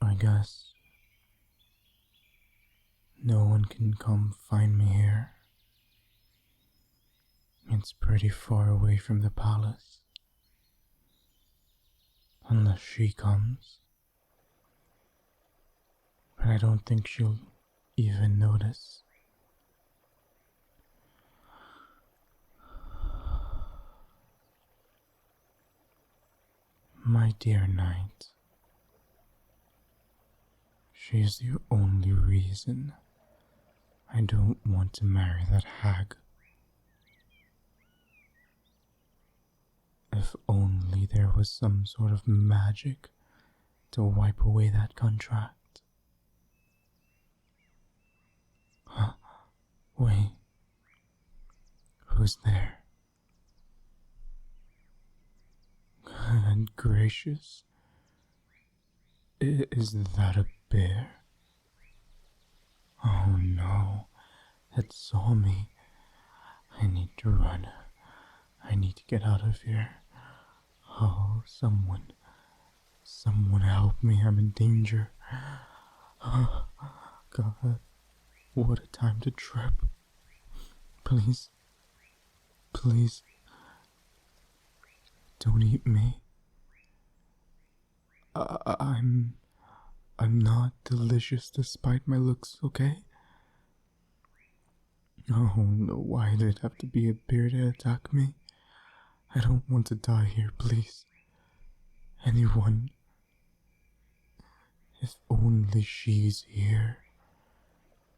I guess no one can come find me here. It's pretty far away from the palace. Unless she comes. But I don't think she'll even notice. My dear knight, she is the only reason I don't want to marry that hag. If only there was some sort of magic to wipe away that contract. Huh? Wait. Who's there? Good gracious. Is that a bear? Oh no. It saw me. I need to run. I need to get out of here. Oh, someone help me, I'm in danger. Oh, God, what a time to trip. Please, don't eat me. I'm not delicious despite my looks, okay? Oh no, why did it have to be a bear to attack me? I don't want to die here, please. Anyone. If only she's here.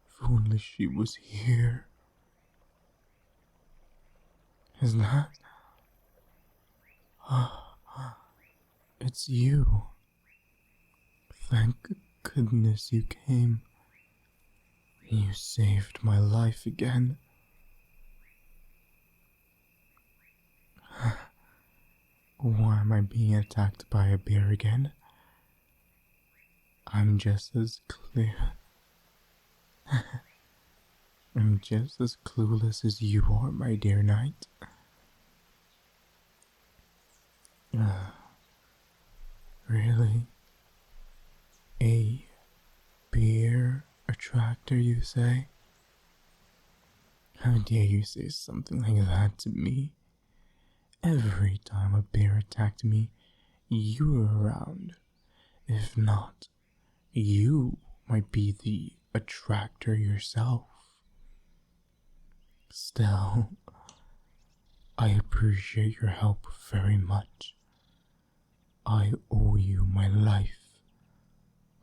If only she was here. Is that? It's you. Thank goodness you came. You saved my life again. Why am I being attacked by a bear again? I'm just as I'm just as clueless as you are, my dear knight. Really? A bear attractor, you say? How dare you say something like that to me? Every time a bear attacked me, you were around. If not, you might be the attractor yourself. Still, I appreciate your help very much. I owe you my life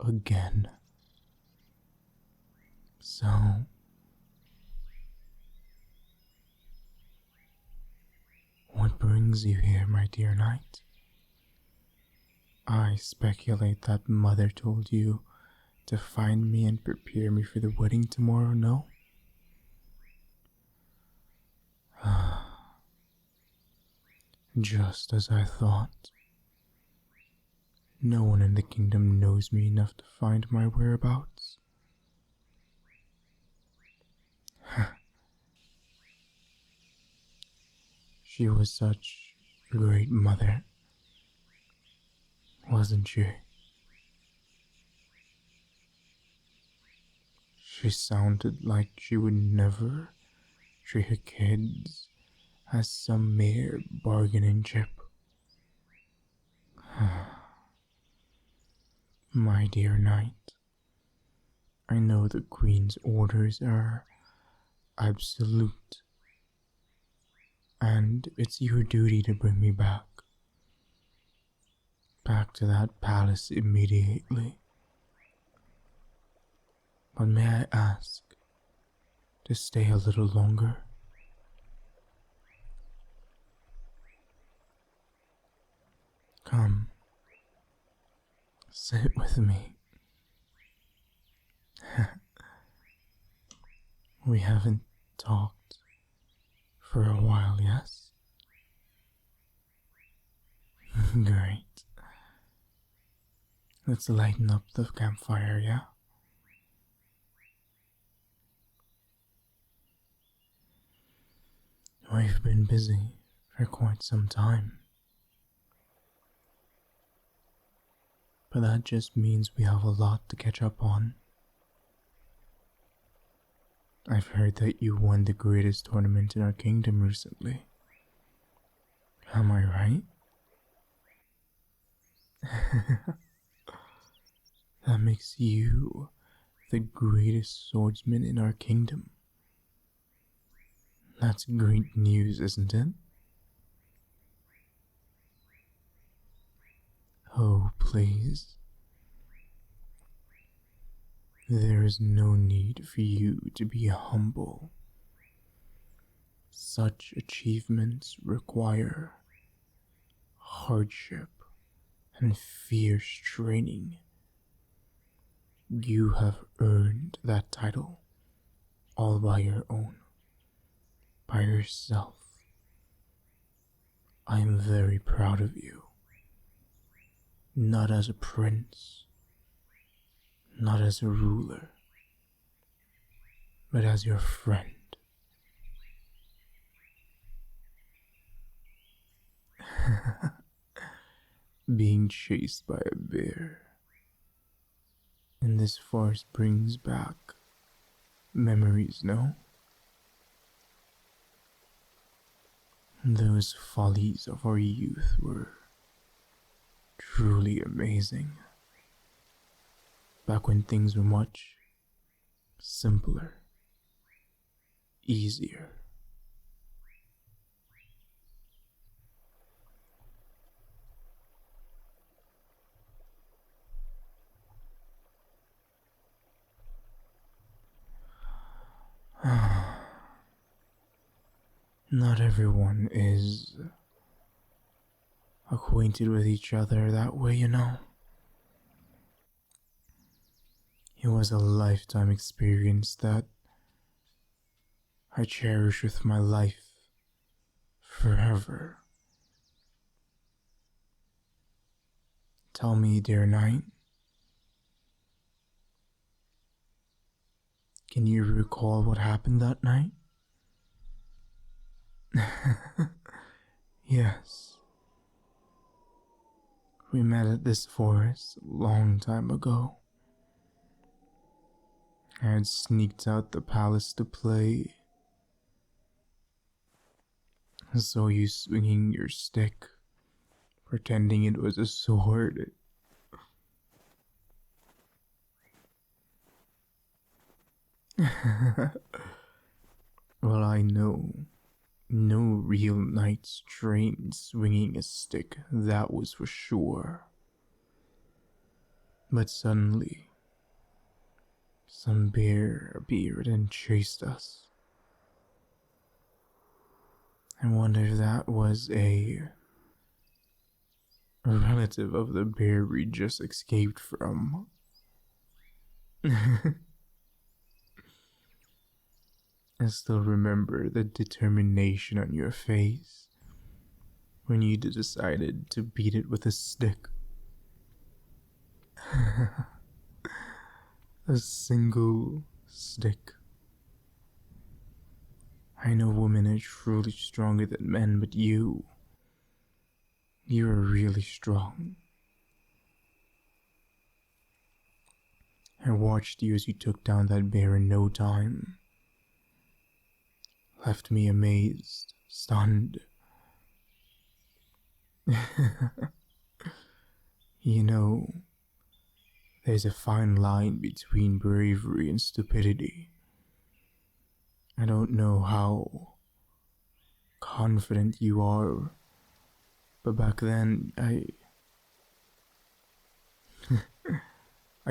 again. So, what brings you here, my dear knight? I speculate that Mother told you to find me and prepare me for the wedding tomorrow, no? Just as I thought. No one in the kingdom knows me enough to find my whereabouts. She was such a great mother, wasn't she? She sounded like she would never treat her kids as some mere bargaining chip. My dear knight, I know the Queen's orders are absolute, and it's your duty to bring me back to that palace immediately. But may I ask to stay a little longer? Come, sit with me. We haven't talked for a while, yes? Great. Let's lighten up the campfire, yeah? We've been busy for quite some time. but that just means we have a lot to catch up on. I've heard that you won the greatest tournament in our kingdom recently. Am I right? That makes you the greatest swordsman in our kingdom. That's great news, isn't it? Oh, please. There is no need for you to be humble. Such achievements require hardship and fierce training. You have earned that title all by your own, by yourself. I am very proud of you. Not as a prince, not as a ruler, but as your friend. Being chased by a bear in this forest brings back memories, no? Those follies of our youth were truly amazing. Back when things were much simpler, easier. Not everyone is acquainted with each other that way, you know. It was a lifetime experience that I cherish with my life forever. Tell me, dear knight, can you recall what happened that night? Yes. We met at this forest a long time ago. I had sneaked out the palace to play. I saw you swinging your stick, pretending it was a sword. Well, I know. No real knight's trained swinging a stick, that was for sure. But suddenly, some bear appeared and chased us. I wonder if that was a relative of the bear we just escaped from. I still remember the determination on your face when you decided to beat it with a stick. A single stick. I know women are truly stronger than men, but you are really strong. I watched you as you took down that bear in no time. Left me amazed, stunned. You know, there's a fine line between bravery and stupidity. I don't know how confident you are, but back then, I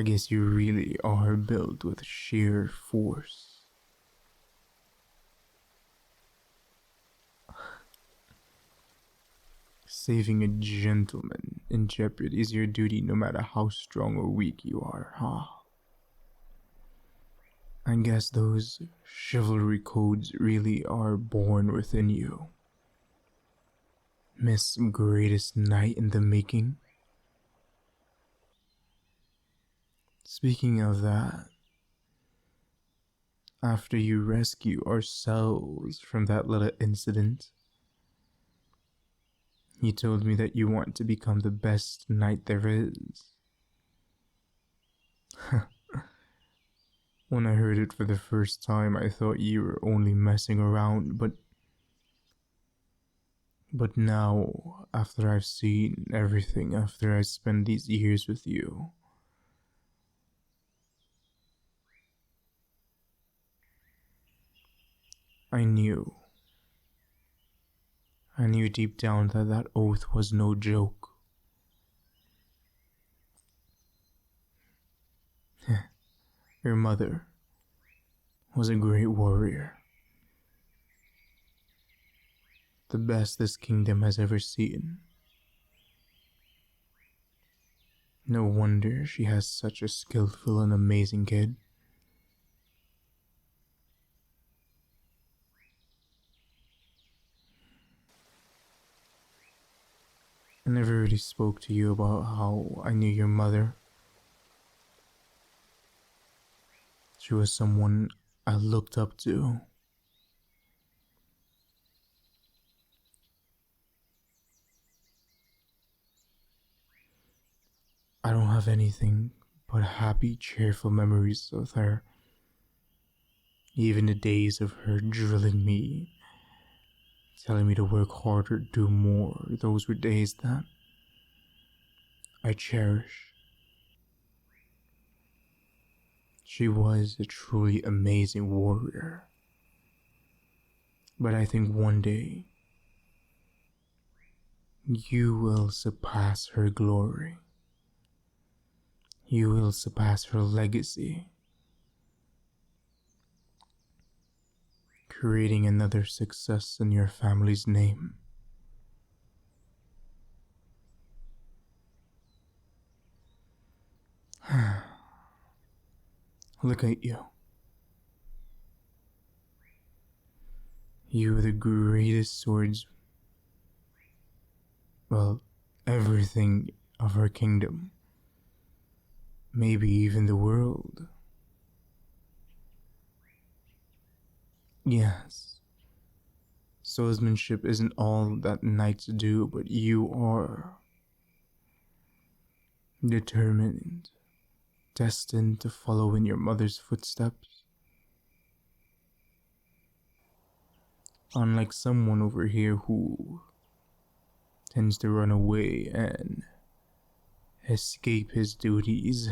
guess you really are built with sheer force. Saving a gentleman in jeopardy is your duty no matter how strong or weak you are, huh? I guess those chivalry codes really are born within you. Miss Greatest Knight in the making. Speaking of that, after you rescue ourselves from that little incident, you told me that you want to become the best knight there is. When I heard it for the first time, I thought you were only messing around, but now, after I've seen everything, after I spent these years with you, I knew. I knew deep down that that oath was no joke. Your mother was a great warrior. The best this kingdom has ever seen. No wonder she has such a skillful and amazing kid. I never really spoke to you about how I knew your mother. She was someone I looked up to. I don't have anything but happy, cheerful memories of her. Even the days of her drilling me, telling me to work harder, do more, those were days that I cherish. She was a truly amazing warrior. But I think one day, you will surpass her glory. You will surpass her legacy, creating another success in your family's name. Look at you. You are the greatest swords, well, everything of our kingdom. Maybe even the world. Yes. Swordsmanship isn't all that knights do, but you are determined, destined to follow in your mother's footsteps. Unlike someone over here who tends to run away and escape his duties.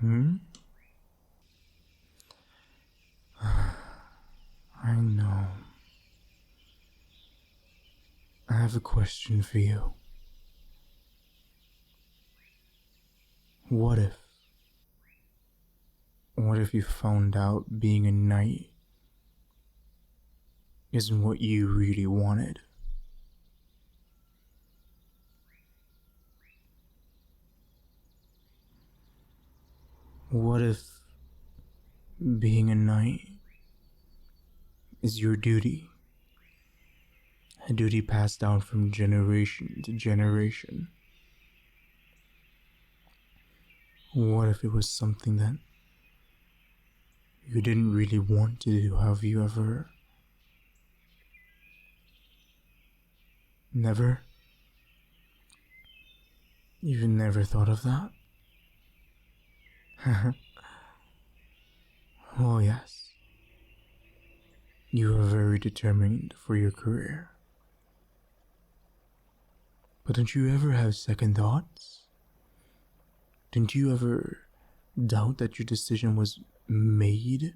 Hmm? I know. I have a question for you. What if? What if you found out being a knight isn't what you really wanted? What if being a knight is your duty? A duty passed down from generation to generation. What if it was something that you didn't really want to do? Have you ever... Never? You've never thought of that? Oh yes. You are very determined for your career. But don't you ever have second thoughts? Didn't you ever doubt that your decision was made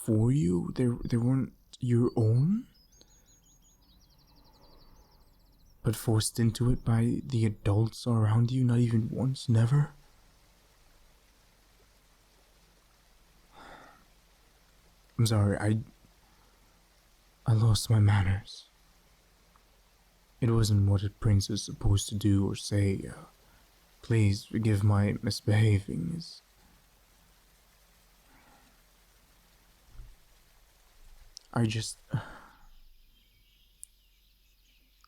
for you? They weren't your own? But forced into it by the adults around you, not even once, never? I'm sorry, I lost my manners. It wasn't what a prince is supposed to do or say. Please forgive my misbehaving. I just...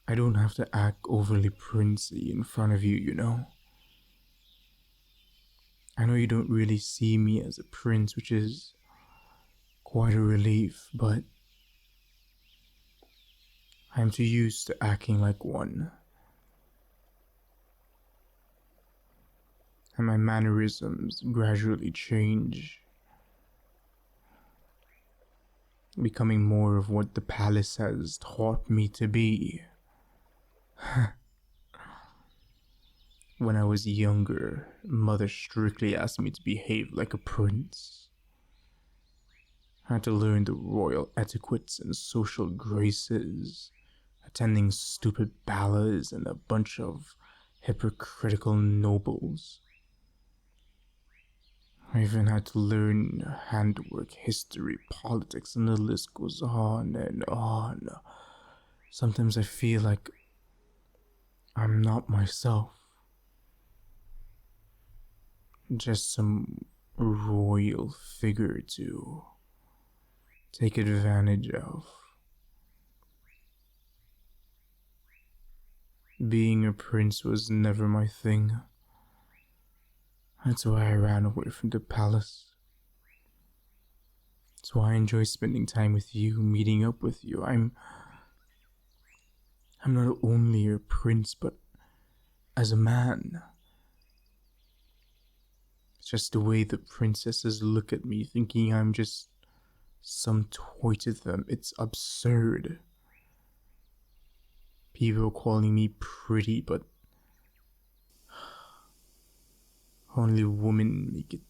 I don't have to act overly princely in front of you, you know? I know you don't really see me as a prince, which is quite a relief, but I am too used to acting like one, and my mannerisms gradually change, becoming more of what the palace has taught me to be. When I was younger, Mother strictly asked me to behave like a prince. I had to learn the royal etiquettes and social graces, attending stupid ballas and a bunch of hypocritical nobles. I even had to learn handwork, history, politics, and the list goes on and on. Sometimes I feel like I'm not myself, just some royal figure to take advantage of. Being a prince was never my thing. That's why I ran away from the palace. That's why I enjoy spending time with you, meeting up with you. I'm not only a prince, but as a man. It's just the way the princesses look at me, thinking I'm just some toy to them. It's absurd. People calling me pretty, but only women make it.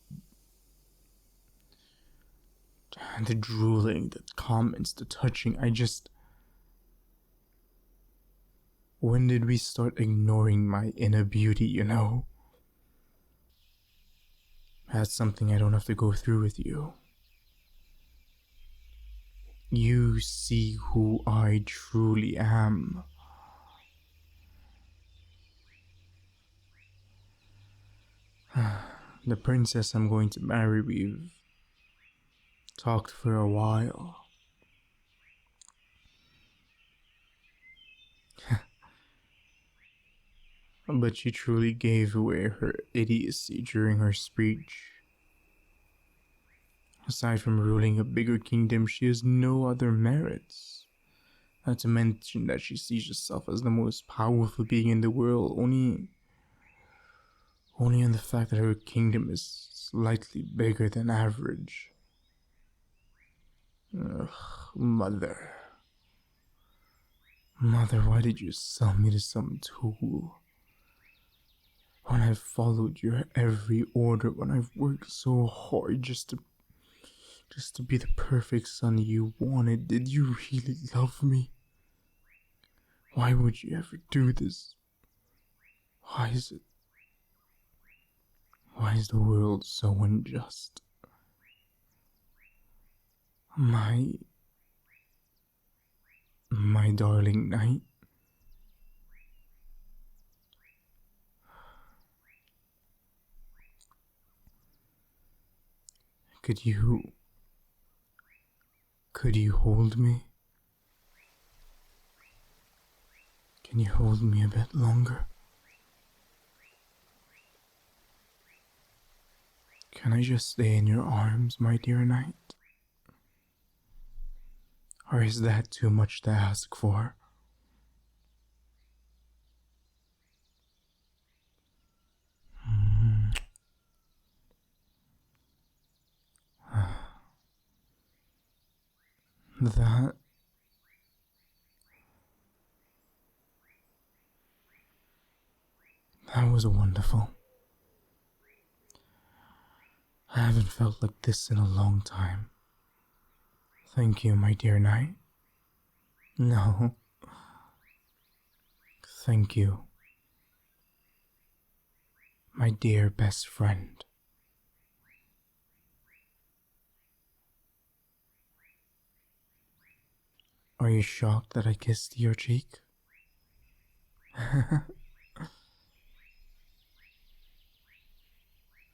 The drooling, the comments, the touching, when did we start ignoring my inner beauty, you know? That's something I don't have to go through with you. You see who I truly am. The princess I'm going to marry, we've talked for a while. But she truly gave away her idiocy during her speech. Aside from ruling a bigger kingdom, she has no other merits. Not to mention that she sees herself as the most powerful being in the world, only on the fact that her kingdom is slightly bigger than average. Ugh, Mother. Mother, why did you sell me to some tool? When I've followed your every order, when I've worked so hard just to be the perfect son you wanted, did you really love me? Why would you ever do this? Why is the world so unjust? My darling knight. Could you hold me? Can you hold me a bit longer? Can I just stay in your arms, my dear knight? Or is that too much to ask for? That was wonderful. I haven't felt like this in a long time. Thank you, my dear knight. No. Thank you, my dear best friend. Are you shocked that I kissed your cheek?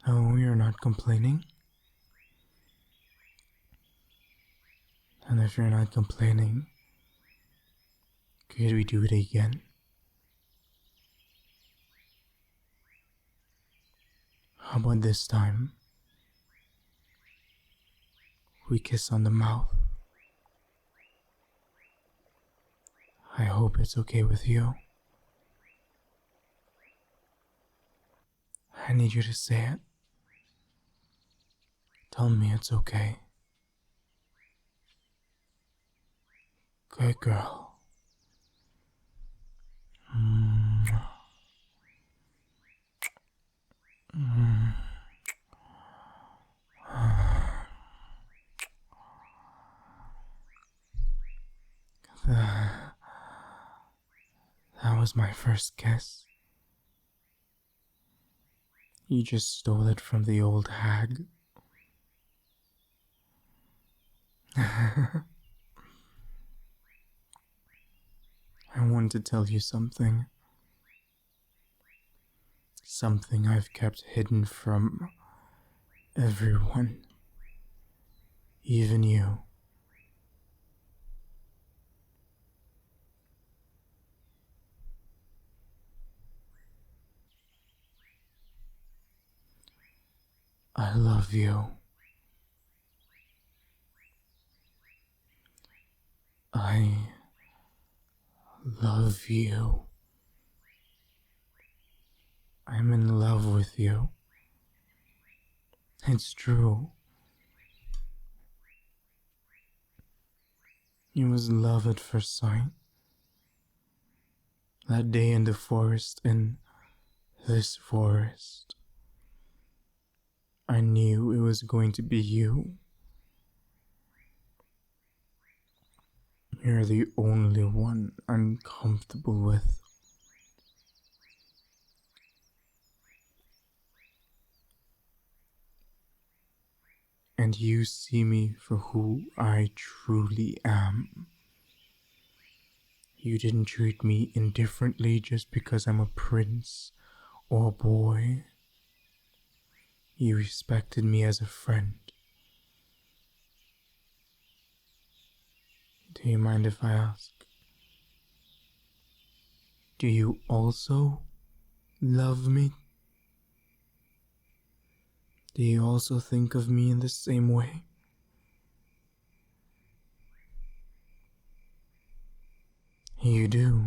Oh, you're not complaining? And if you're not complaining, could we do it again? How about this time? We kiss on the mouth. I hope it's okay with you. I need you to say it. Tell me it's okay. Good girl. That was my first kiss. You just stole it from the old hag. I want to tell you something. Something I've kept hidden from everyone. Even you. I love you. I love you. I'm in love with you. It's true. It was love at first sight. That day in the forest, in this forest. I knew it was going to be you. You're the only one I'm comfortable with. And you see me for who I truly am. You didn't treat me indifferently just because I'm a prince or a boy. You respected me as a friend. Do you mind if I ask? Do you also love me? Do you also think of me in the same way? You do.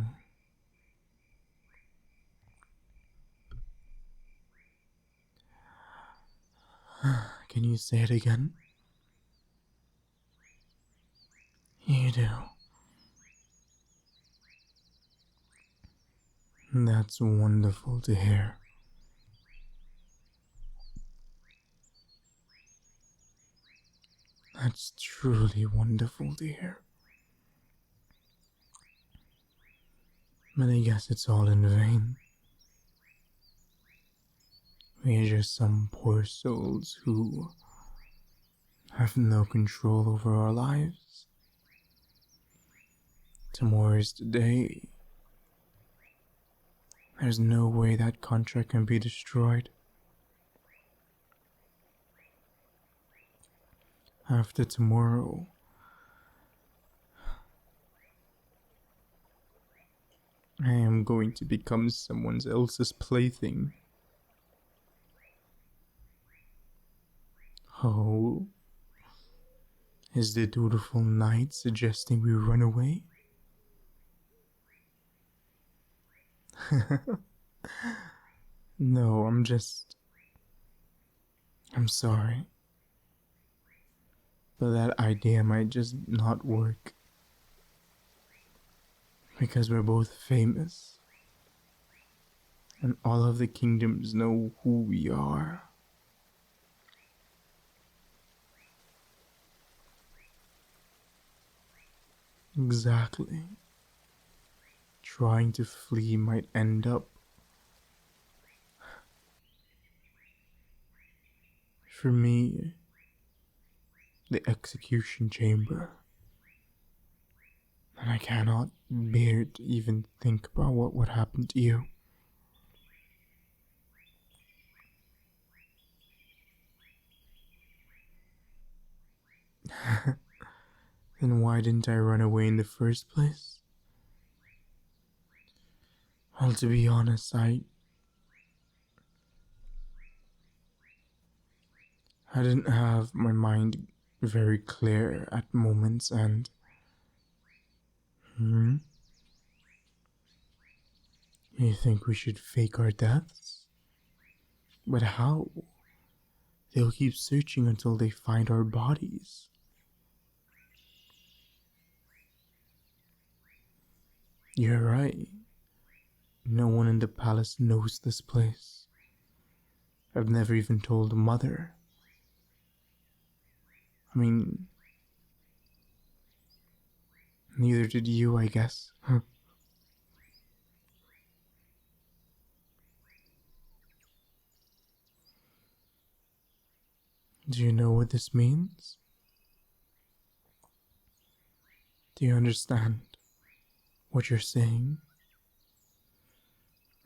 Can you say it again? You do. That's wonderful to hear. That's truly wonderful to hear. But I guess it's all in vain. We're just some poor souls who have no control over our lives. Tomorrow is today. There's no way that contract can be destroyed. After tomorrow, I am going to become someone else's plaything. Oh, is the dutiful knight suggesting we run away? No, I'm sorry. But that idea might just not work. Because we're both famous. And all of the kingdoms know who we are. Exactly. Trying to flee might end up for me, the execution chamber. And I cannot bear to even think about what would happen to you. Then why didn't I run away in the first place? Well, to be honest, I didn't have my mind very clear at moments, and You think we should fake our deaths? But how? They'll keep searching until they find our bodies. You're right. No one in the palace knows this place. I've never even told Mother. I mean, neither did you, I guess. Do you know what this means? Do you understand what you're saying?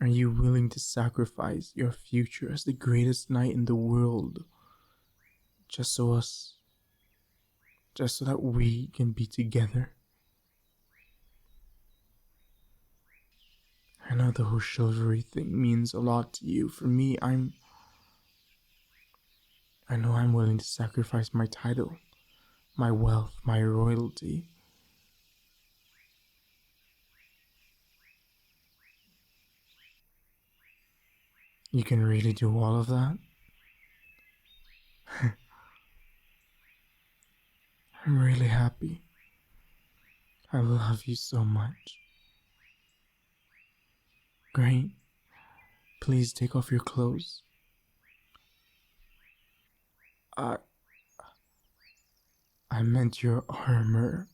Are you willing to sacrifice your future as the greatest knight in the world just so that we can be together? I know the whole chivalry thing means a lot to you. For me, I know I'm willing to sacrifice my title, my wealth, my royalty. You can really do all of that? I'm really happy. I love you so much. Great. Please take off your clothes. I meant your armor.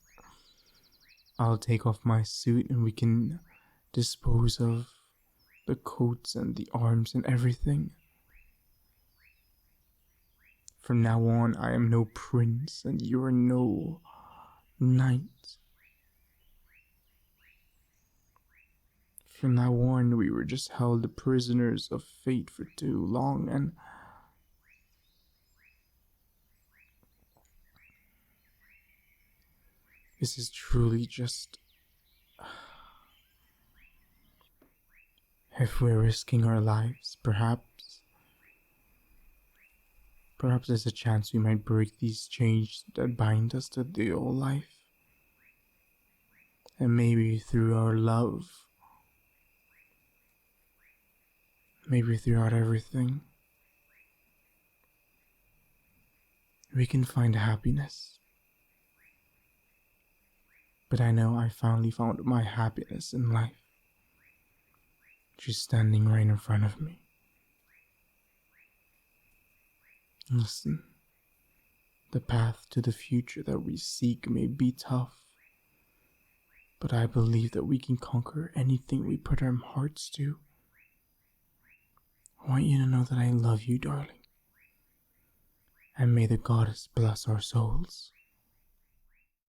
I'll take off my suit and we can dispose of the coats and the arms and everything. From now on, I am no prince and you are no knight. From now on, we were just held prisoners of fate for too long, and this is truly just... If we're risking our lives, perhaps there's a chance we might break these chains that bind us to the old life. And maybe through our love, maybe throughout everything, we can find happiness. But I know I finally found my happiness in life. She's standing right in front of me. Listen, the path to the future that we seek may be tough, but I believe that we can conquer anything we put our hearts to. I want you to know that I love you, darling. And may the goddess bless our souls.